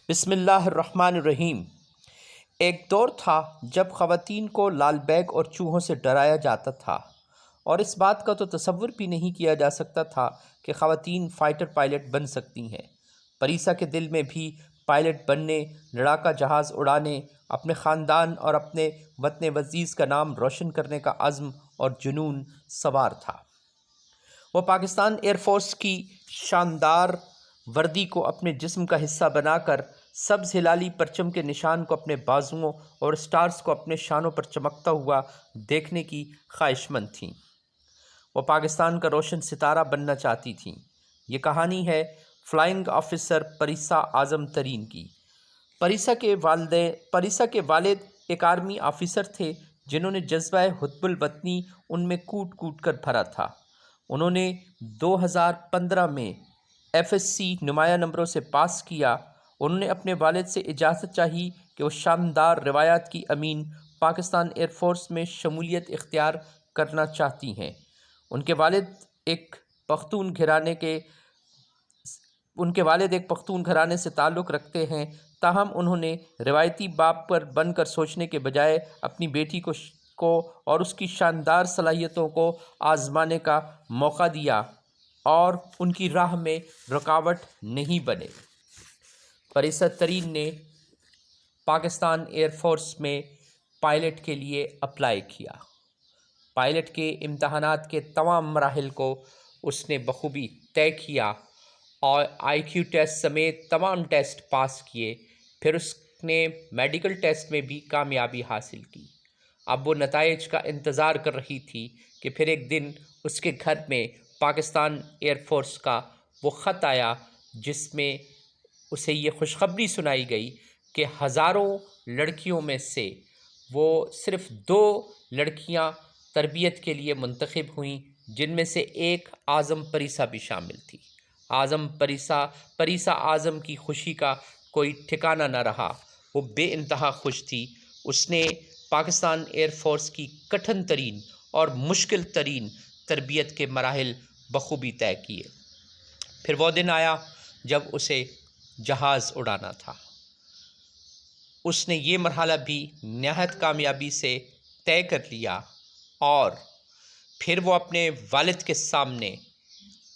بسم اللہ الرحمن الرحیم۔ ایک دور تھا جب خواتین کو لال بیگ اور چوہوں سے ڈرایا جاتا تھا، اور اس بات کا تو تصور بھی نہیں کیا جا سکتا تھا کہ خواتین فائٹر پائلٹ بن سکتی ہیں۔ پریسا کے دل میں بھی پائلٹ بننے، لڑاکا جہاز اڑانے، اپنے خاندان اور اپنے وطن عزیز کا نام روشن کرنے کا عزم اور جنون سوار تھا۔ وہ پاکستان ایئر فورس کی شاندار وردی کو اپنے جسم کا حصہ بنا کر سبز ہلالی پرچم کے نشان کو اپنے بازوؤں اور سٹارز کو اپنے شانوں پر چمکتا ہوا دیکھنے کی خواہش مند تھیں۔ وہ پاکستان کا روشن ستارہ بننا چاہتی تھیں۔ یہ کہانی ہے فلائنگ آفیسر پریسا اعظم ترین کی۔ پریسا کے والد ایک آرمی آفیسر تھے جنہوں نے جذبہ حب الوطنی ان میں کوٹ کوٹ کر بھرا تھا۔ انہوں نے 2015 میں FSC نمایاں نمبروں سے پاس کیا۔ انہوں نے اپنے والد سے اجازت چاہی کہ وہ شاندار روایات کی امین پاکستان ایئر فورس میں شمولیت اختیار کرنا چاہتی ہیں۔ ان کے والد ایک پختون گھرانے سے تعلق رکھتے ہیں، تاہم انہوں نے روایتی باپ پر بن کر سوچنے کے بجائے اپنی بیٹی کو اور اس کی شاندار صلاحیتوں کو آزمانے کا موقع دیا اور ان کی راہ میں رکاوٹ نہیں بنے۔ پریسا ترین نے پاکستان ایئر فورس میں پائلٹ کے لیے اپلائی کیا۔ پائلٹ کے امتحانات کے تمام مراحل کو اس نے بخوبی طے کیا اور IQ ٹیسٹ سمیت تمام ٹیسٹ پاس کیے۔ پھر اس نے میڈیکل ٹیسٹ میں بھی کامیابی حاصل کی۔ اب وہ نتائج کا انتظار کر رہی تھی کہ پھر ایک دن اس کے گھر میں پاکستان ایئر فورس کا وہ خط آیا جس میں اسے یہ خوشخبری سنائی گئی کہ ہزاروں لڑکیوں میں سے وہ صرف 2 لڑکیاں تربیت کے لیے منتخب ہوئیں، جن میں سے ایک اعظم پریسا بھی شامل تھی۔ پریسا اعظم کی خوشی کا کوئی ٹھکانہ نہ رہا۔ وہ بے انتہا خوش تھی۔ اس نے پاکستان ایئر فورس کی کٹھن ترین اور مشکل ترین تربیت کے مراحل بخوبی طے کیے۔ پھر وہ دن آیا جب اسے جہاز اڑانا تھا۔ اس نے یہ مرحلہ بھی نہایت کامیابی سے طے کر لیا اور پھر وہ اپنے والد کے سامنے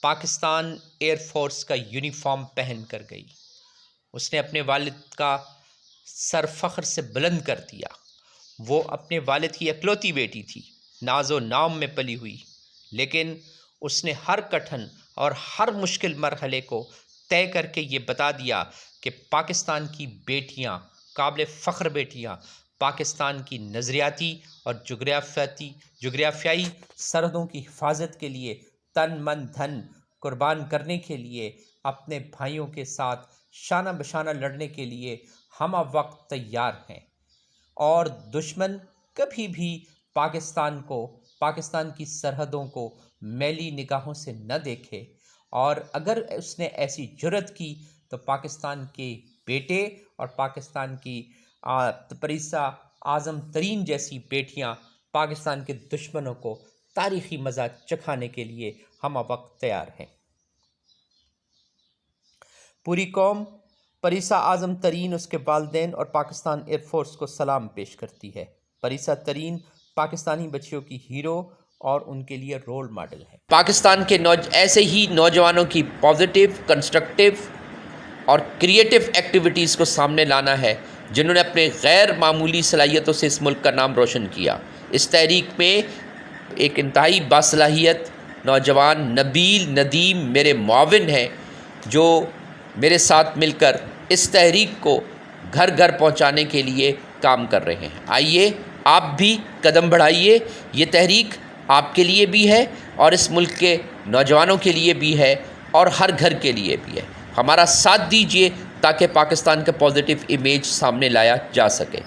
پاکستان ایئر فورس کا یونیفارم پہن کر گئی۔ اس نے اپنے والد کا سر فخر سے بلند کر دیا۔ وہ اپنے والد کی اکلوتی بیٹی تھی، ناز و نام میں پلی ہوئی، لیکن اس نے ہر کٹھن اور ہر مشکل مرحلے کو طے کر کے یہ بتا دیا کہ پاکستان کی بیٹیاں، قابل فخر بیٹیاں، پاکستان کی نظریاتی اور جغرافیائی سرحدوں کی حفاظت کے لیے تن من دھن قربان کرنے کے لیے، اپنے بھائیوں کے ساتھ شانہ بشانہ لڑنے کے لیے ہمہ وقت تیار ہیں، اور دشمن کبھی بھی پاکستان کی سرحدوں کو میلی نگاہوں سے نہ دیکھے، اور اگر اس نے ایسی جرأت کی تو پاکستان کے بیٹے اور پاکستان کی پریسا اعظم ترین جیسی بیٹیاں پاکستان کے دشمنوں کو تاریخی مزہ چکھانے کے لیے ہمہ وقت تیار ہیں۔ پوری قوم پریسا اعظم ترین، اس کے والدین اور پاکستان ایئر فورس کو سلام پیش کرتی ہے۔ پریسا ترین پاکستانی بچیوں کی ہیرو اور ان کے لیے رول ماڈل ہے۔ پاکستان کے ایسے ہی نوجوانوں کی پازیٹیو، کنسٹرکٹیو اور کریٹیو ایکٹیویٹیز کو سامنے لانا ہے، جنہوں نے اپنے غیر معمولی صلاحیتوں سے اس ملک کا نام روشن کیا۔ اس تحریک میں ایک انتہائی باصلاحیت نوجوان نبیل ندیم میرے معاون ہیں، جو میرے ساتھ مل کر اس تحریک کو گھر گھر پہنچانے کے لیے کام کر رہے ہیں۔ آئیے آپ بھی قدم بڑھائیے۔ یہ تحریک آپ کے لیے بھی ہے اور اس ملک کے نوجوانوں کے لیے بھی ہے اور ہر گھر کے لیے بھی ہے۔ ہمارا ساتھ دیجیے تاکہ پاکستان کا پازیٹیو امیج سامنے لایا جا سکے۔